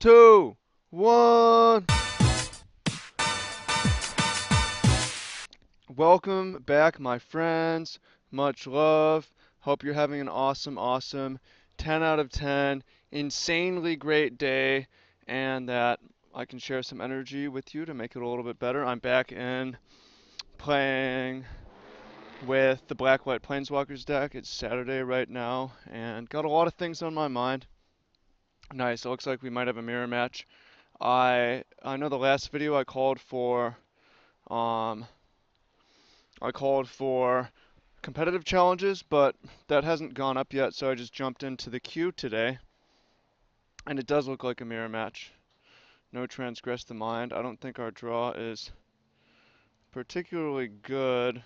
2, 1. Welcome back, my friends. Much love. Hope you're having an awesome 10 out of 10, insanely great day, and that I can share some energy with you to make it a little bit better. I'm back in playing with the Black White Planeswalkers deck. It's Saturday right now, and got a lot of things on my mind. Nice. It looks like we might have a mirror match. I know the last video um I called for competitive challenges, but that hasn't gone up yet, so I just jumped into the queue today. And it does look like a mirror match. No Transgress the Mind. I don't think our draw is particularly good.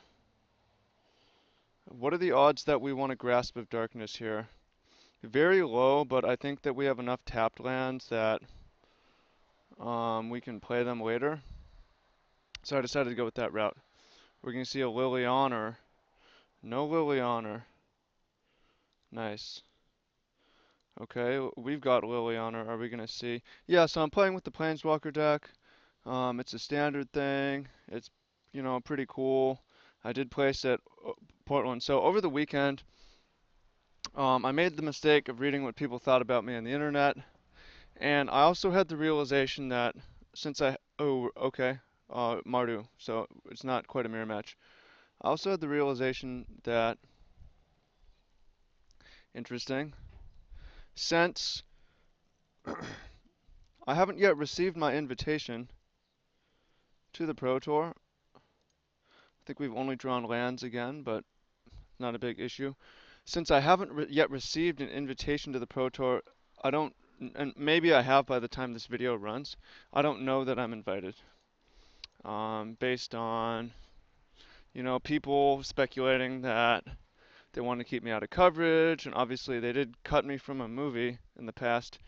What are the odds that we want a Grasp of Darkness here? Very low, but I think that we have enough tapped lands that we can play them later. So I decided to go with that route. We're going to see a Liliana. No Liliana. Nice. Okay, we've got Liliana. Are we going to see? Yeah, so I'm playing with the Planeswalker deck. It's a standard thing. It's, pretty cool. I did place at Portland. So over the weekend, I made the mistake of reading what people thought about me on the internet. And I also had the realization that Mardu. So it's not quite a mirror match. I also had the realization that, interesting, since I haven't yet received my invitation to the Pro Tour. I think we've only drawn lands again, but not a big issue. Since I haven't yet received an invitation to the Pro Tour, I don't, and maybe I have by the time this video runs, I don't know that I'm invited. Based on, people speculating that they want to keep me out of coverage, and obviously they did cut me from a movie in the past.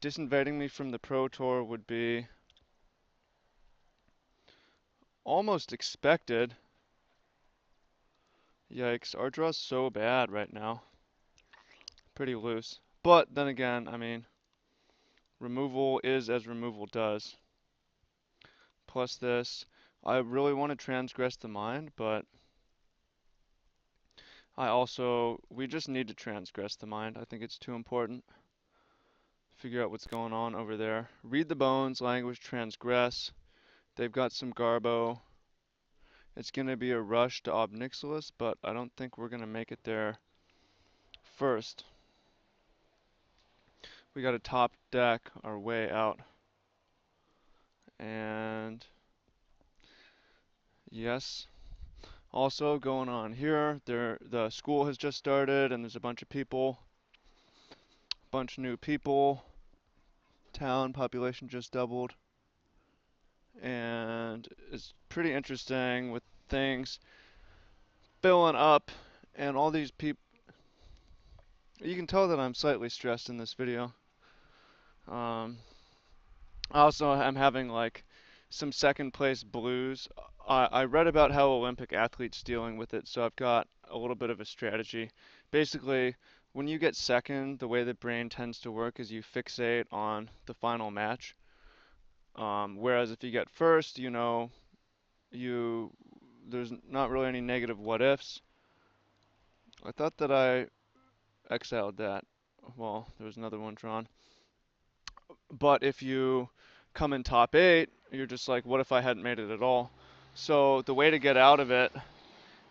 Disinviting me from the Pro Tour would be almost expected. Yikes, our draw's so bad right now. Pretty loose. But then again, I mean, removal is as removal does. Plus this, I really want to transgress the mind, but we just need to transgress the mind. I think it's too important. Figure out what's going on over there. Read the bones, language, transgress. They've got some Garbo. It's going to be a rush to Ob Nixilis, but I don't think we're going to make it there first. We got to top deck our way out. And yes. Also going on here, the school has just started and there's a bunch of people. Bunch of new people. Town population just doubled. And it's pretty interesting with things filling up and all these people. You can tell that I'm slightly stressed in this video. Also, I'm having like some second place blues. I read about how Olympic athletes dealing with it, so I've got a little bit of a strategy. Basically, when you get second, the way the brain tends to work is you fixate on the final match. Whereas if you get first, there's not really any negative what ifs. I thought that I exiled that. Well, there was another one drawn. But if you come in top 8, you're just like, what if I hadn't made it at all? So the way to get out of it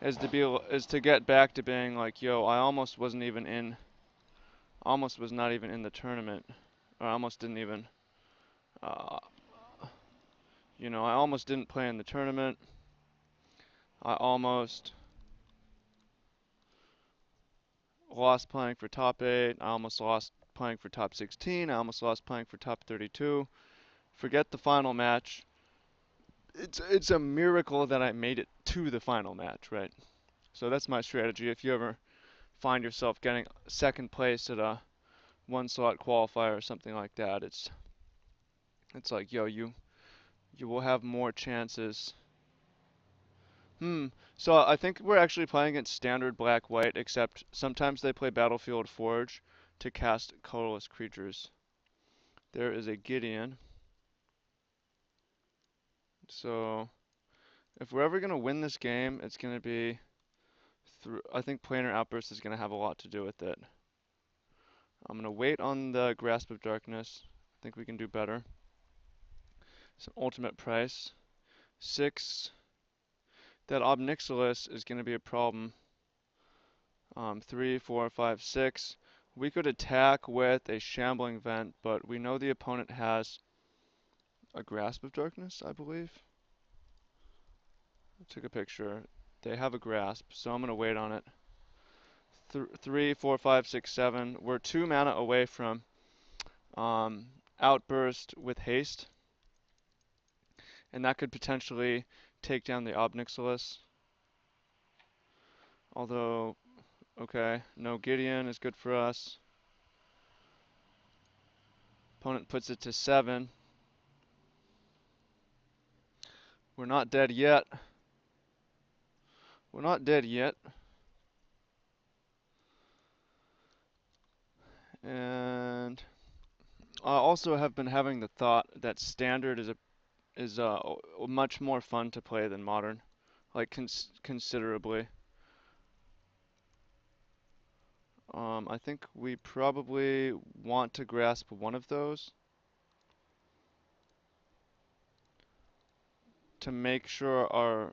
is to get back to being like, yo, I almost was not even in the tournament, or I almost didn't even, uh, I almost didn't play in the tournament. I almost lost playing for top 8. I almost lost playing for top 16. I almost lost playing for top 32. Forget the final match. It's a miracle that I made it to the final match, right? So that's my strategy. If you ever find yourself getting second place at a one slot qualifier or something like that, it's like, yo, you will have more chances. So I think we're actually playing against standard black-white, except sometimes they play Battlefield Forge to cast colorless creatures. There is a Gideon. So if we're ever gonna win this game, it's gonna be through. I think Planar Outburst is gonna have a lot to do with it. I'm gonna wait on the Grasp of Darkness. I think we can do better. So ultimate price 6. That Ob Nixilis is gonna be a problem. 3, 4, 5, 6. We could attack with a Shambling Vent, but we know the opponent has a Grasp of Darkness, I believe. I took a picture. They have a Grasp, so I'm gonna wait on it. 3, 4, 5, 6, 7. We're 2 mana away from Outburst with haste, and that could potentially take down the Ob Nixilis. Although, okay, no Gideon is good for us. Opponent puts it to 7. We're not dead yet. We're not dead yet. And I also have been having the thought that standard is much more fun to play than modern, like considerably. I think we probably want to grasp one of those to make sure our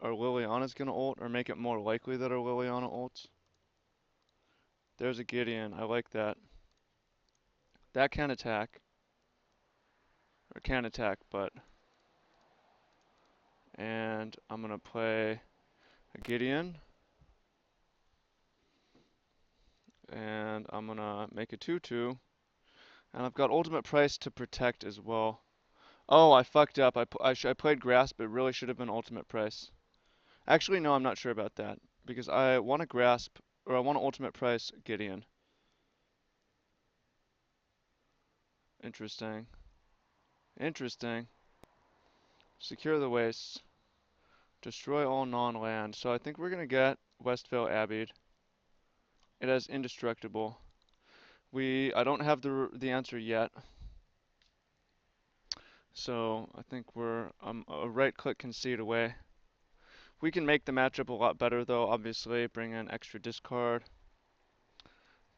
Liliana's gonna ult, or make it more likely that our Liliana ults. There's a Gideon. I like that. That can attack, but and I'm gonna play a Gideon, and I'm gonna make a 2/2, and I've got ultimate price to protect as well. Oh, I fucked up. I played Grasp. It really should have been ultimate price. Actually, no, I'm not sure about that because I want to Grasp, or I want to ultimate price Gideon. Interesting. Interesting. Secure the wastes. Destroy all non-land. So I think we're gonna get Westvale Abbey. It has indestructible. I don't have the answer yet. So I think we're a right-click concede away. We can make the matchup a lot better though. Obviously, bring in extra discard.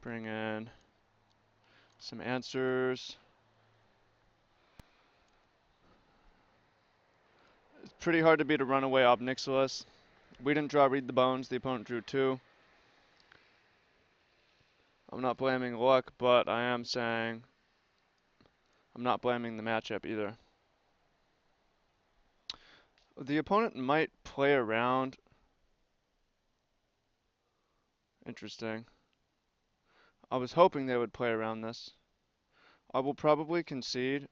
Bring in some answers. It's pretty hard to beat a runaway Ob Nixilis. We didn't draw Read the Bones. The opponent drew 2. I'm not blaming luck, but I am saying I'm not blaming the matchup either. The opponent might play around. Interesting. I was hoping they would play around this. I will probably concede.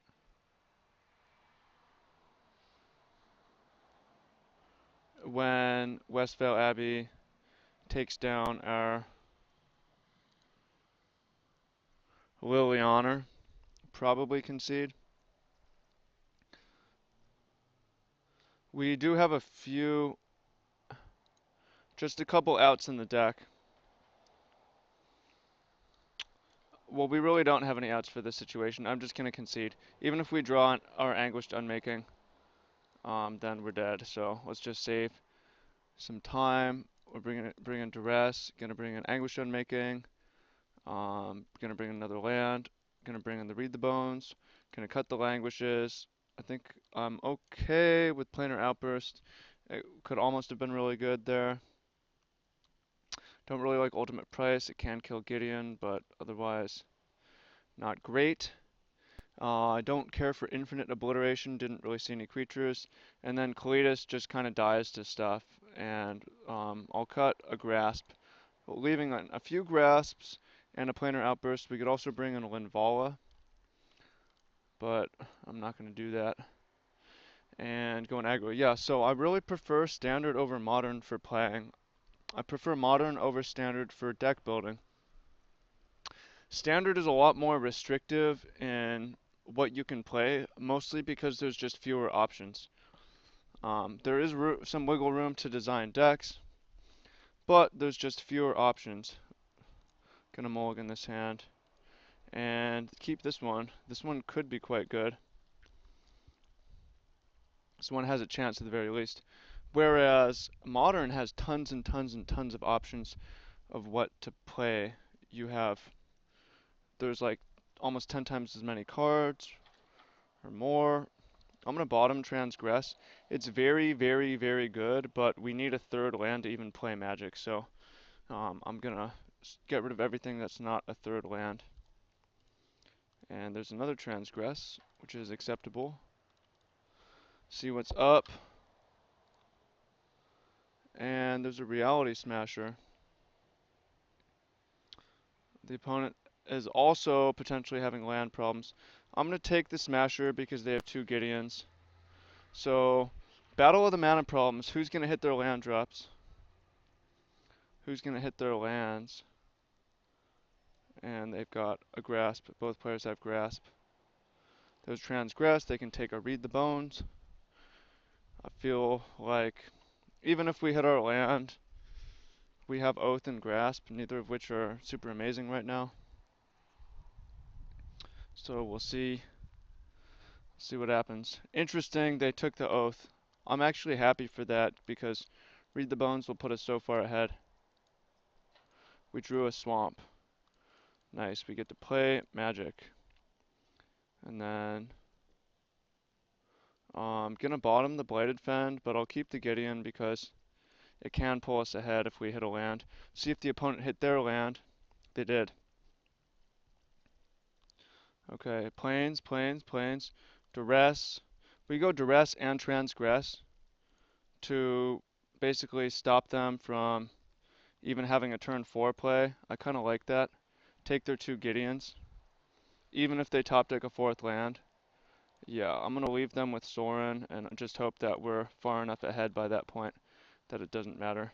When Westvale Abbey takes down our Liliana, probably concede. We do have just a couple outs in the deck. Well, we really don't have any outs for this situation. I'm just gonna concede. Even if we draw our Anguished Unmaking, then we're dead. So let's just save some time. We're bringing Duress. Gonna bring in Anguished Unmaking. Gonna bring another land. Gonna bring in the Read the Bones. Gonna cut the Languishes. I think I'm okay with Planar Outburst. It could almost have been really good there. Don't really like Ultimate Price. It can kill Gideon, but otherwise not great. I don't care for Infinite Obliteration. Didn't really see any creatures. And then Kalidas just kind of dies to stuff. And I'll cut a Grasp, leaving a few Grasps and a Planar Outburst. We could also bring in a Linvala, but I'm not going to do that. And go in aggro. Yeah, so I really prefer Standard over Modern for playing. I prefer Modern over Standard for deck building. Standard is a lot more restrictive in what you can play, mostly because there's just fewer options. There is some wiggle room to design decks, but there's just fewer options. Gonna mulligan this hand. and keep this one. This one could be quite good. This one has a chance at the very least. Whereas Modern has tons and tons and tons of options of what to play. There's like almost 10 times as many cards or more. I'm gonna bottom Transgress. It's very, very, very good, but we need a third land to even play Magic, so I'm gonna get rid of everything that's not a third land. And there's another Transgress, which is acceptable. See what's up. And there's a Reality Smasher. The opponent is also potentially having land problems. I'm going to take the Smasher because they have 2 Gideons. So, Battle of the Mana Problems. Who's going to hit their land drops? Who's going to hit their lands? And they've got a Grasp. Both players have Grasp. There's Transgress. They can take a Read the Bones. I feel like even if we hit our land, we have Oath and Grasp, neither of which are super amazing right now. So we'll see what happens. Interesting, they took the Oath. I'm actually happy for that because Read the Bones will put us so far ahead. We drew a Swamp. Nice, we get to play Magic. And then I'm gonna bottom the Blighted Fend, but I'll keep the Gideon because it can pull us ahead if we hit a land. See if the opponent hit their land. They did. Okay, Plains, Plains, Plains. Duress. We go Duress and Transgress to basically stop them from even having a turn 4 play. I kind of like that. Take their 2 Gideons. Even if they top deck a 4th land. Yeah, I'm going to leave them with Sorin and just hope that we're far enough ahead by that point that it doesn't matter.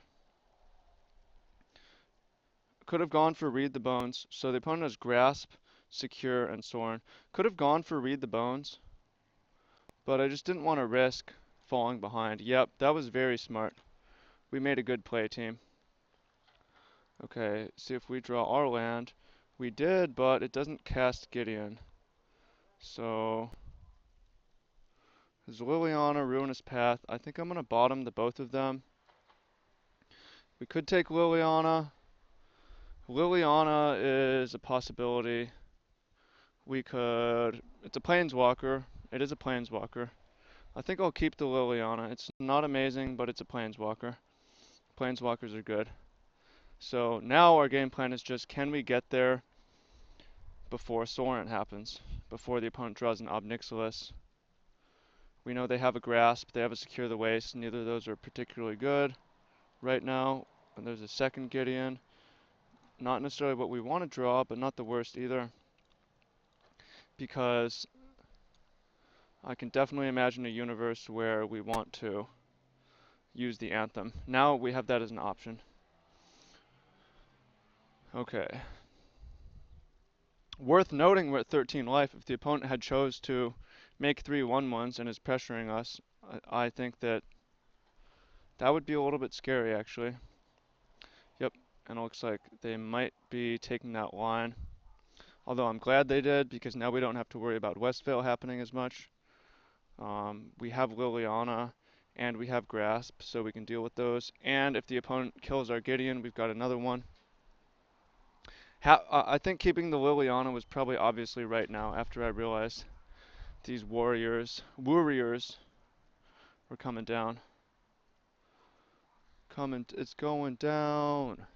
Could have gone for Read the Bones. So the opponent has Grasp, Secure, and Sorin. Could have gone for Read the Bones, but I just didn't want to risk falling behind. Yep, that was very smart. We made a good play, team. Okay, see if we draw our land. We did, but it doesn't cast Gideon. So, is Liliana, Ruinous Path. I think I'm going to bottom the both of them. We could take Liliana. Liliana is a possibility. It's a Planeswalker. It is a Planeswalker. I think I'll keep the Liliana. It's not amazing, but it's a Planeswalker. Planeswalkers are good. So now our game plan is just, can we get there before Sorin happens? Before the opponent draws an Ob Nixilis. We know they have a Grasp, they have a Secure the Waste. Neither of those are particularly good right now. And there's a second Gideon. Not necessarily what we want to draw, but not the worst either. Because I can definitely imagine a universe where we want to use the Anthem. Now we have that as an option. Okay. Worth noting, we're at 13 life. If the opponent had chose to make 3 1/1s and is pressuring us, I think that would be a little bit scary, actually. Yep, and it looks like they might be taking that line. Although I'm glad they did, because now we don't have to worry about Westvale happening as much. We have Liliana, and we have Grasp, so we can deal with those. And if the opponent kills our Gideon, we've got another one. I think keeping the Liliana was probably obviously right now, after I realized these warriors were coming down. It's going down.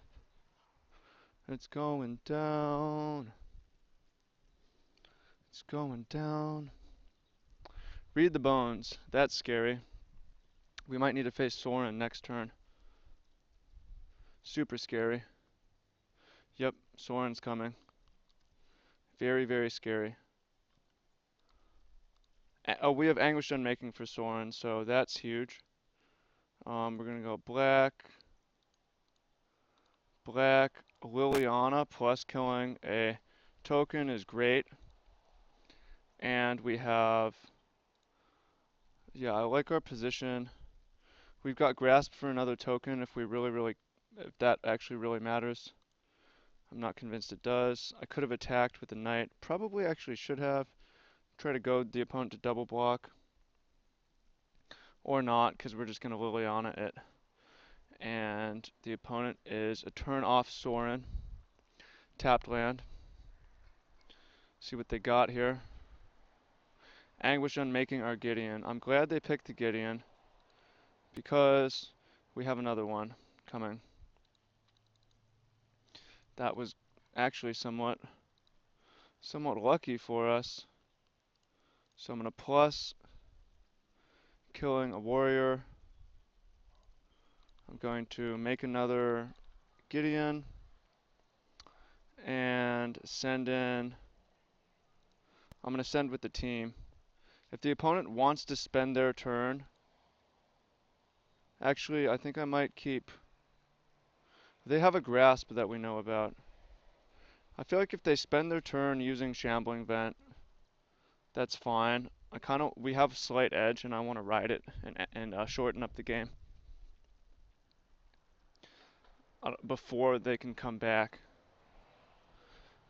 It's going down. It's going down. Read the Bones. That's scary. We might need to face Sorin next turn. Super scary. Yep, Sorin's coming. Very, very scary. Oh, we have Anguish Unmaking for Sorin, so that's huge. We're gonna go black. Black Liliana plus killing a token is great. And we have, yeah, I like our position. We've got Grasp for another token if we if that actually really matters. I'm not convinced it does. I could have attacked with the knight. Probably actually should have. Try to goad the opponent to double block. Or not, because we're just going to Liliana it. And the opponent is a turn off Sorin. Tapped land. See what they got here. Anguish Unmaking our Gideon. I'm glad they picked the Gideon, because we have another one coming. That was actually somewhat lucky for us. So I'm going to plus killing a warrior. I'm going to make another Gideon and send in. I'm going to send with the team. If the opponent wants to spend their turn, actually, I think I might keep. They have a grasp that we know about. I feel like if they spend their turn using Shambling Vent, that's fine. We have slight edge, and I want to ride it and shorten up the game before they can come back.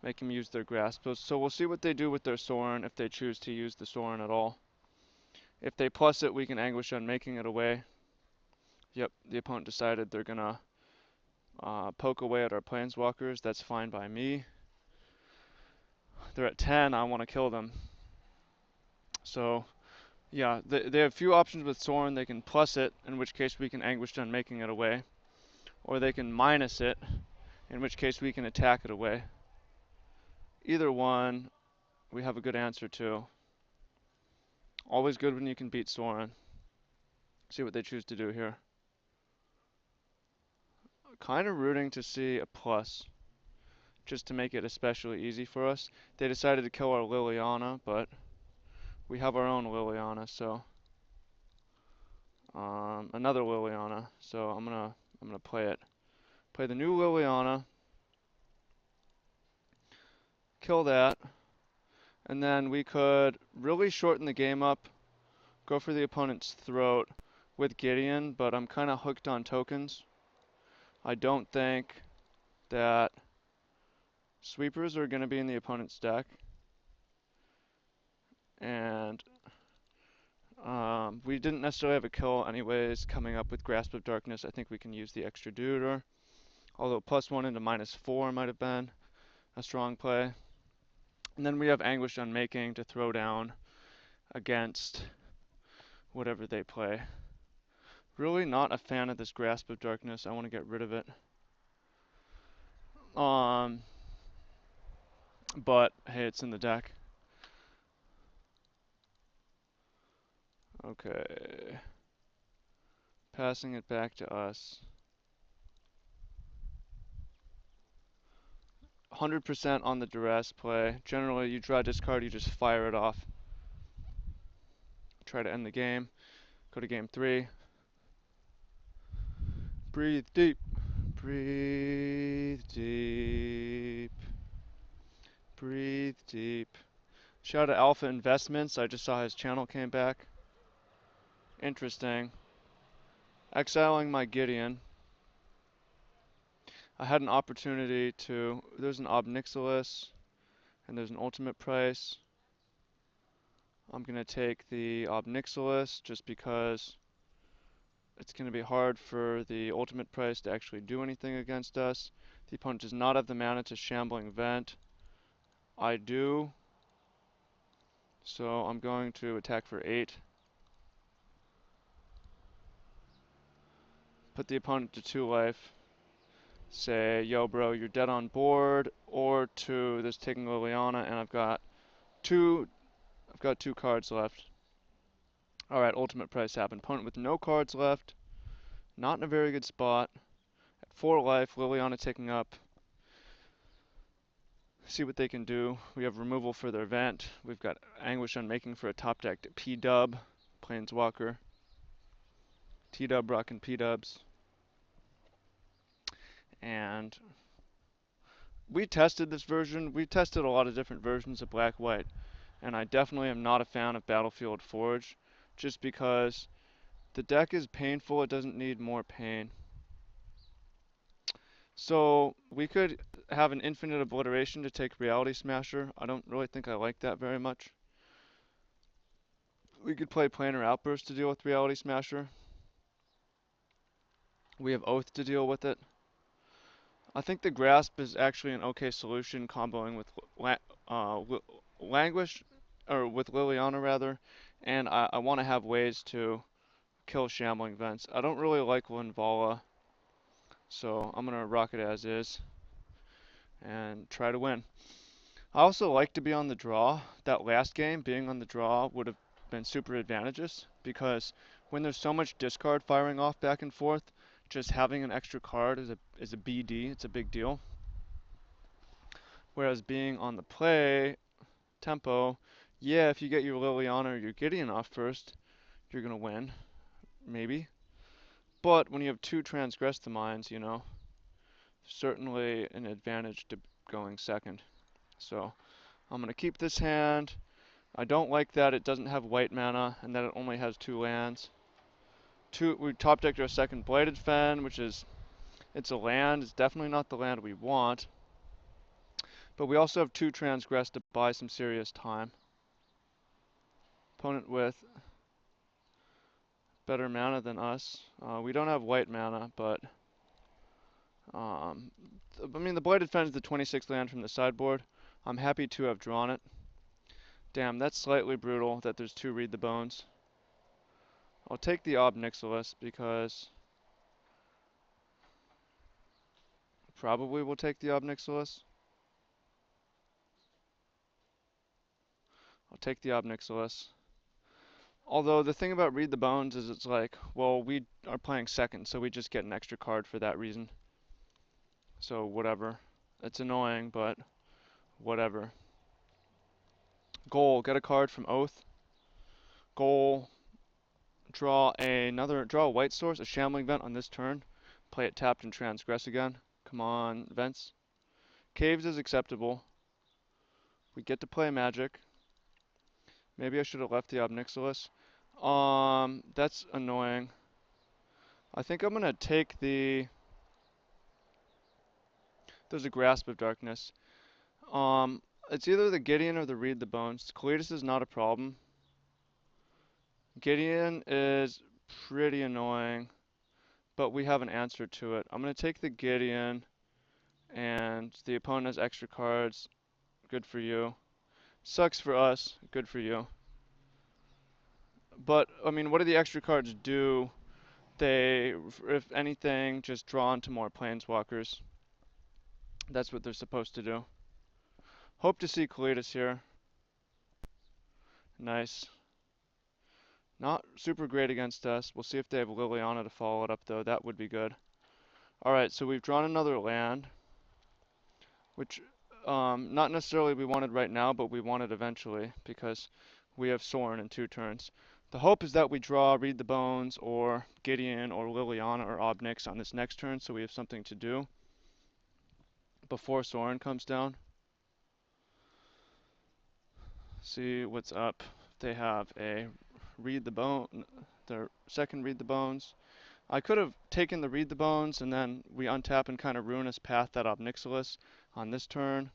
Make them use their grasp. So we'll see what they do with their Sorin if they choose to use the Sorin at all. If they plus it, we can Anguish Unmaking it away. Yep, the opponent decided they're gonna poke away at our Planeswalkers. That's fine by me. They're at 10. I want to kill them. So yeah, they have a few options with Sorin. They can plus it, in which case we can Anguish Unmaking it away, or they can minus it, in which case we can attack it away. Either one, we have a good answer to. Always good when you can beat Sorin. See what they choose to do here. Kind of rooting to see a plus, just to make it especially easy for us. They decided to kill our Liliana, but we have our own Liliana, so another Liliana. So I'm gonna play it. Play the new Liliana. Kill that. And then we could really shorten the game up, go for the opponent's throat with Gideon, but I'm kind of hooked on tokens. I don't think that sweepers are going to be in the opponent's deck. And we didn't necessarily have a kill anyways coming up with Grasp of Darkness. I think we can use the extra deuter. Although +1 into -4 might have been a strong play. And then we have Anguish Unmaking to throw down against whatever they play. Really not a fan of this Grasp of Darkness. I want to get rid of it. But hey, it's in the deck. Okay. Passing it back to us. 100% on the duress play. Generally, you draw this card, you just fire it off. Try to end the game. Go to game 3. Breathe deep. Breathe deep. Breathe deep. Shout out to Alpha Investments. I just saw his channel came back. Interesting. Exiling my Gideon. I had an opportunity to. There's an Obnixilis, and there's an ultimate price. I'm going to take the Obnixilis just because it's going to be hard for the ultimate price to actually do anything against us. The opponent does not have the mana to Shambling Vent. I do. So I'm going to attack for 8. Put the opponent to 2 life. Say, yo bro, you're dead on board. Or 2, there's taking Liliana, and I've got 2 cards left. Alright, ultimate price happened. Opponent with no cards left. Not in a very good spot. At 4 life, Liliana taking up. See what they can do. We have removal for their vent. We've got Anguish Unmaking for a top decked P-Dub. Planeswalker. T-Dub rocking P-Dubs. And we tested this version. We tested a lot of different versions of Black-White. And I definitely am not a fan of Battlefield Forge. Just because the deck is painful. It doesn't need more pain. So we could have an infinite obliteration to take Reality Smasher. I don't really think I like that very much. We could play Planar Outburst to deal with Reality Smasher. We have Oath to deal with it. I think the Grasp is actually an okay solution, comboing with Languish, or with Liliana rather, and I want to have ways to kill Shambling Vents. I don't really like Linvala, so I'm gonna rock it as is and try to win. I also like to be on the draw. That last game, being on the draw would have been super advantageous because when there's so much discard firing off back and forth, just having an extra card is a BD. It's a big deal. Whereas being on the play tempo, yeah, if you get your Liliana or your Gideon off first, you're gonna win, maybe. But when you have two Transgress the Minds, certainly an advantage to going second. So I'm gonna keep this hand. I don't like that it doesn't have white mana and that it only has two lands. We top decked our second Blighted Fen, which is it's a land. It's definitely not the land we want. But we also have two Transgress to buy some serious time. Opponent with better mana than us. We don't have white mana, but um, I mean the Blighted Fen is the 26th land from the sideboard. I'm happy to have drawn it. Damn, that's slightly brutal that there's two Read the Bones. I'll take the Ob Nixilis because probably we'll take the Ob Nixilis. I'll take the Ob Nixilis. Although the thing about Read the Bones is it's like, well, we are playing second, so we just get an extra card for that reason. So whatever. It's annoying, but whatever. Goal, get a card from Oath. Goal, draw a white source, a Shambling Vent on this turn. Play it tapped and transgress again. Come on, Vents. Caves is acceptable. We get to play Magic. Maybe I should have left the Ob Nixilis. That's annoying. I think I'm gonna take the. There's a Grasp of Darkness. Um, it's either the Gideon or the Read the Bones. Cletus is not a problem. Gideon is pretty annoying, but we have an answer to it. I'm gonna take the Gideon, and the opponent has extra cards. Good for you. Sucks for us. Good for you. But I mean, what do the extra cards do? They, if anything, just draw into more planeswalkers. That's what they're supposed to do. Hope to see Cletus here. Nice. Not super great against us. We'll see if they have Liliana to follow it up, though. That would be good. Alright, so we've drawn another land, which not necessarily we wanted right now, but we wanted eventually, because we have Sorin in 2 turns. The hope is that we draw Read the Bones, or Gideon, or Liliana, or Obnix on this next turn, so we have something to do before Sorin comes down. See what's up. They have a Read the Bone, their second Read the Bones. I could have taken the Read the Bones and then we untap and kind of Ruinous Path that Ob Nixilis on this turn.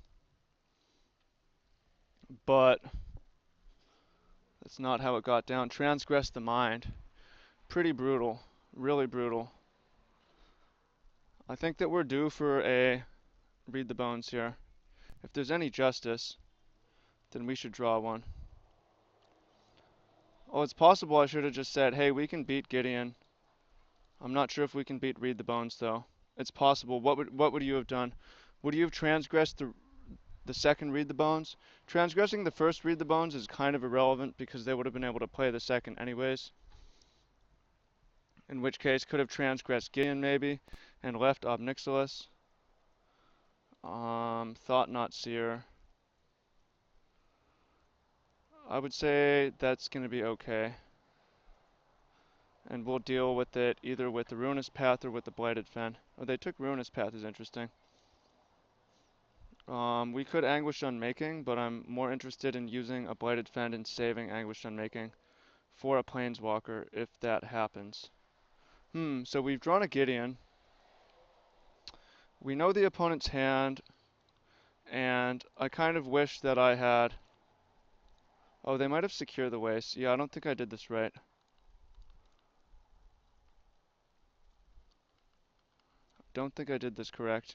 But that's not how it got down. Transgress the Mind. Pretty brutal. Really brutal. I think that we're due for a Read the Bones here. If there's any justice, then we should draw one. Oh, it's possible I should have just said, hey, we can beat Gideon. I'm not sure if we can beat Read the Bones, though. It's possible. What would you have done? Would you have transgressed the second Read the Bones? Transgressing the first Read the Bones is kind of irrelevant because they would have been able to play the second anyways. In which case, could have transgressed Gideon maybe and left Ob Nixilis. Thought Not Seer. I would say that's going to be okay. And we'll deal with it either with the Ruinous Path or with the Blighted Fen. Oh, they took Ruinous Path is interesting. We could Anguish Unmaking, but I'm more interested in using a Blighted Fen and saving Anguish Unmaking for a Planeswalker if that happens. So we've drawn a Gideon. We know the opponent's hand, and I kind of wish that I had... Oh, they might have secured the waste. Yeah, I don't think I did this right. Don't think I did this correct.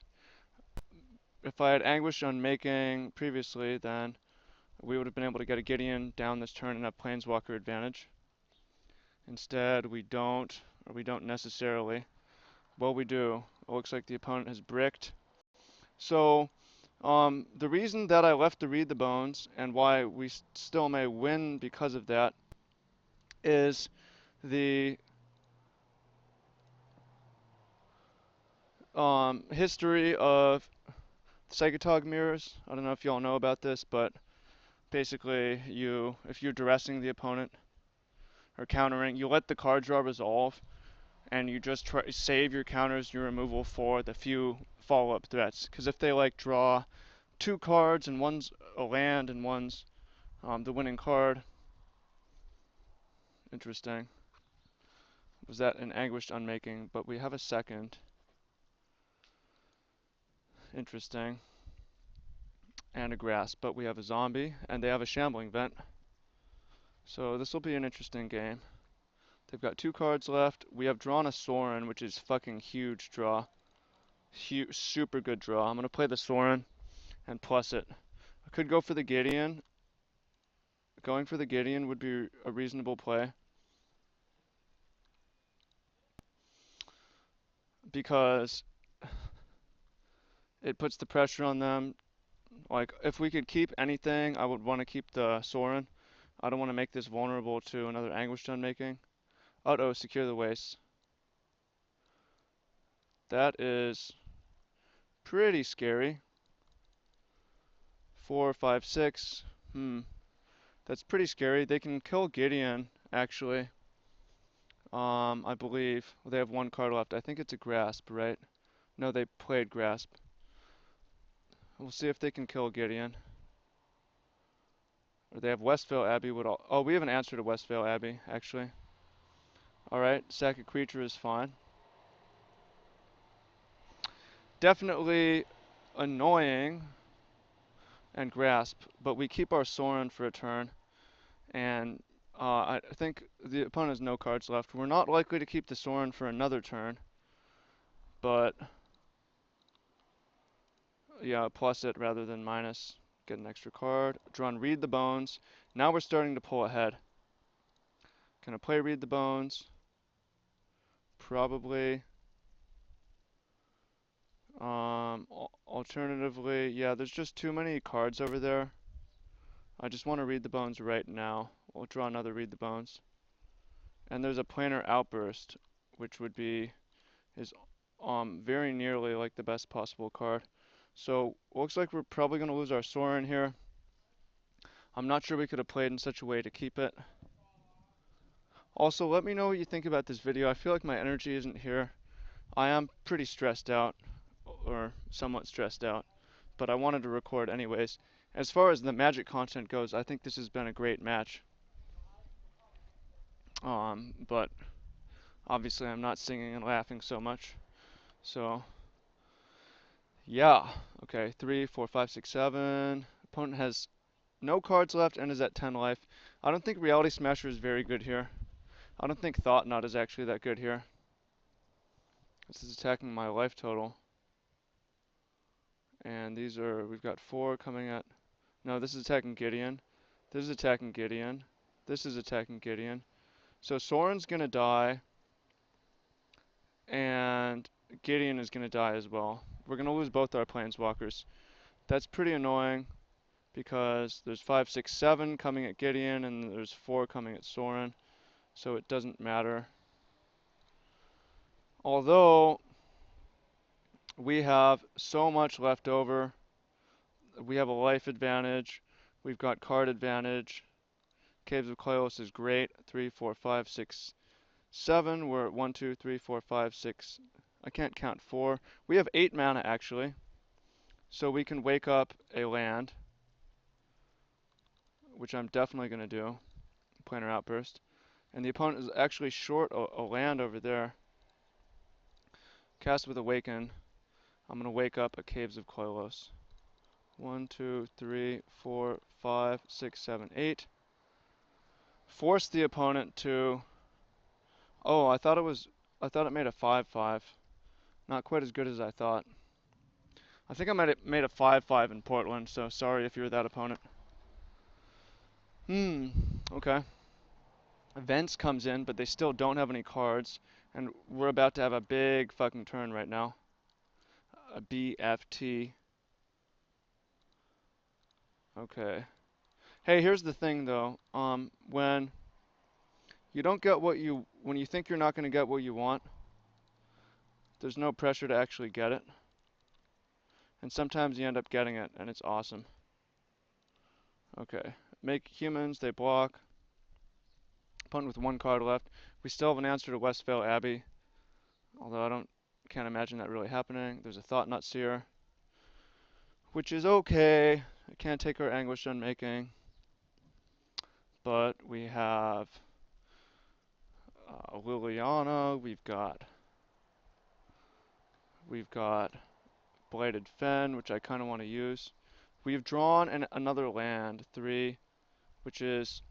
If I had Anguish on making previously, then we would have been able to get a Gideon down this turn and have Planeswalker advantage. Instead, we don't, or we don't necessarily. Well, we do. It looks like the opponent has bricked. So, the reason that I left to read the bones and why we still may win because of that is the history of Psychotog mirrors. I don't know if y'all know about this, but basically, if you're duressing the opponent or countering, you let the card draw resolve, and you just save your counters, your removal for the few follow-up threats. Because if they like draw two cards and one's a land and one's the winning card, interesting. Was that an anguished unmaking? But we have a second. Interesting. And a grasp, but we have a zombie, and they have a shambling vent. So this will be an interesting game. They've got two cards left. We have drawn a Sorin, which is fucking huge draw. Super good draw. I'm going to play the Sorin and plus it. I could go for the Gideon. Going for the Gideon would be a reasonable play. Because it puts the pressure on them. Like, if we could keep anything, I would want to keep the Sorin. I don't want to make this vulnerable to another Anguish Unmaking. Oh, secure the waste. That is pretty scary. 4, 5, 6. That's pretty scary. They can kill Gideon, actually. I believe. Well, they have one card left. I think it's a Grasp, right? No, they played Grasp. We'll see if they can kill Gideon. Or they have Westvale Abbey. Oh, we have an answer to Westvale Abbey, actually. Alright, sack a creature is fine. Definitely annoying and Grasp, but we keep our Sorin for a turn. And I think the opponent has no cards left. We're not likely to keep the Sorin for another turn. But, yeah, plus it rather than minus. Get an extra card. Draw and Read the Bones. Now we're starting to pull ahead. Can I play Read the Bones? Probably. Alternatively, yeah, there's just too many cards over there. I just want to Read the Bones right now. We'll draw another Read the Bones. And there's a Planar Outburst, which is very nearly like the best possible card. So looks like we're probably going to lose our Sorin here. I'm not sure we could have played in such a way to keep it. Also, let me know what you think about this video. I feel like my energy isn't here. I am pretty stressed out, or somewhat stressed out, but I wanted to record anyways. As far as the Magic content goes, I think this has been a great match. But obviously I'm not singing and laughing so much. So, yeah. Okay, 3, 4, 5, 6, 7. Opponent has no cards left and is at 10 life. I don't think Reality Smasher is very good here. I don't think Thought Knot is actually that good here. This is attacking my life total. And we've got 4 coming at, no, this is attacking Gideon. This is attacking Gideon. This is attacking Gideon. So Sorin's gonna die. And Gideon is gonna die as well. We're gonna lose both our Planeswalkers. That's pretty annoying because there's 5, 6, 7 coming at Gideon and there's 4 coming at Sorin. So it doesn't matter. Although we have so much left over. We have a life advantage. We've got card advantage. Caves of Kairos is great. 3, 4, 5, 6, 7. We're at 1, 2, 3, 4, 5, 6. I can't count 4. We have 8 mana actually. So we can wake up a land, which I'm definitely going to do. Planar Outburst. And the opponent is actually short a land over there. Cast with Awaken. I'm gonna wake up a Caves of Koilos. 1, 2, 3, 4, 5, 6, 7, 8. Force the opponent to. Oh, I thought it made a 5/5. Not quite as good as I thought. I think I might have made a 5/5 in Portland, so sorry if you're that opponent. Okay. Events comes in, but they still don't have any cards, and we're about to have a big fucking turn right now. A BFT. Okay. Hey, here's the thing though. When you don't get when you think you're not going to get what you want, there's no pressure to actually get it. And sometimes you end up getting it, and it's awesome. Okay. Make humans, they block. Opponent with 1 card left. We still have an answer to Westvale Abbey, although can't imagine that really happening. There's a Thought Nut Seer, which is okay. I can't take our Anguish Unmaking. But we have Liliana, we've got Blighted Fen, which I kind of want to use. We've drawn another land, 3, which is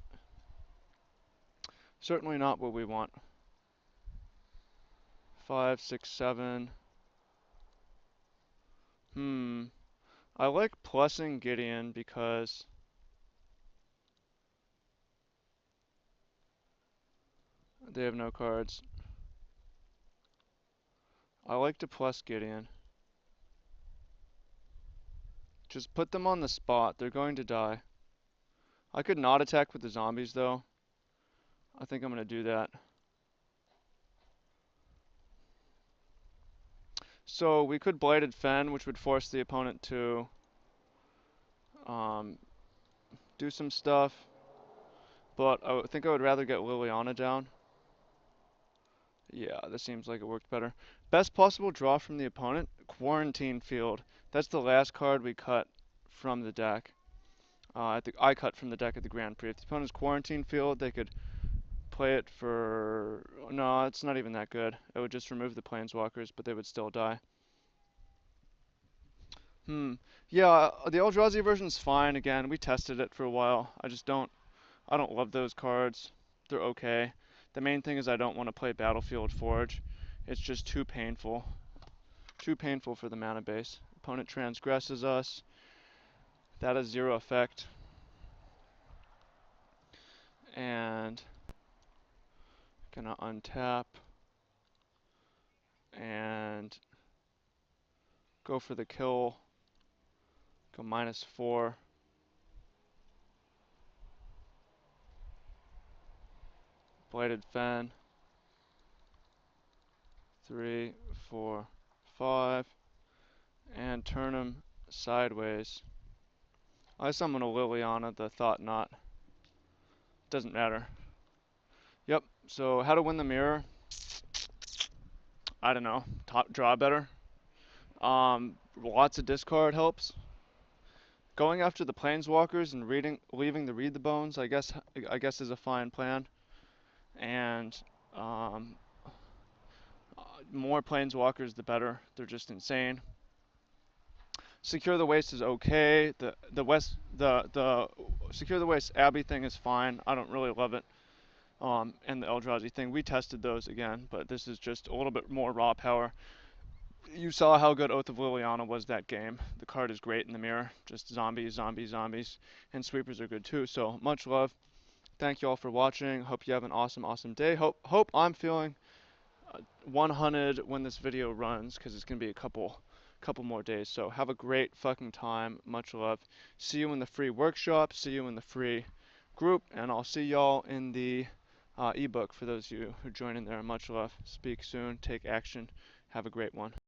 certainly not what we want. 5, 6, 7. I like plussing Gideon because they have no cards. I like to plus Gideon. Just put them on the spot. They're going to die. I could not attack with the zombies though. I think I'm going to do that. So we could Blighted Fen, which would force the opponent to do some stuff. But I think I would rather get Liliana down. Yeah, this seems like it worked better. Best possible draw from the opponent, Quarantine Field. That's the last card we cut from the deck. I cut from the deck at the Grand Prix. If the opponent's Quarantine Field, they could play it for. No, it's not even that good. It would just remove the Planeswalkers, but they would still die. Yeah, the Eldrazi version's fine. Again, we tested it for a while. I don't love those cards. They're okay. The main thing is I don't want to play Battlefield Forge. It's just too painful. Too painful for the mana base. Opponent transgresses us. That has 0 effect. And gonna untap and go for the kill. Go -4. Blighted Fen. 3, 4, 5. And turn him sideways. I summon a Liliana, the Thought Knot. Doesn't matter. Yep, so how to win the mirror? I don't know. Draw better. Lots of discard helps. Going after the Planeswalkers and leaving the Read the Bones, I guess is a fine plan. And more Planeswalkers, the better. They're just insane. Secure the Waste is okay. The Secure the Waste Abbey thing is fine. I don't really love it. And the Eldrazi thing, we tested those again, but this is just a little bit more raw power. You saw how good Oath of Liliana was that game. The card is great in the mirror. Just zombies, zombies, zombies. And sweepers are good too. So much love. Thank you all for watching. Hope you have an awesome, awesome day. Hope I'm feeling 100 when this video runs, because it's going to be a couple more days. So have a great fucking time. Much love. See you in the free workshop. See you in the free group. And I'll see y'all in the ebook for those of you who join in there. Much love. Speak soon. Take action. Have a great one.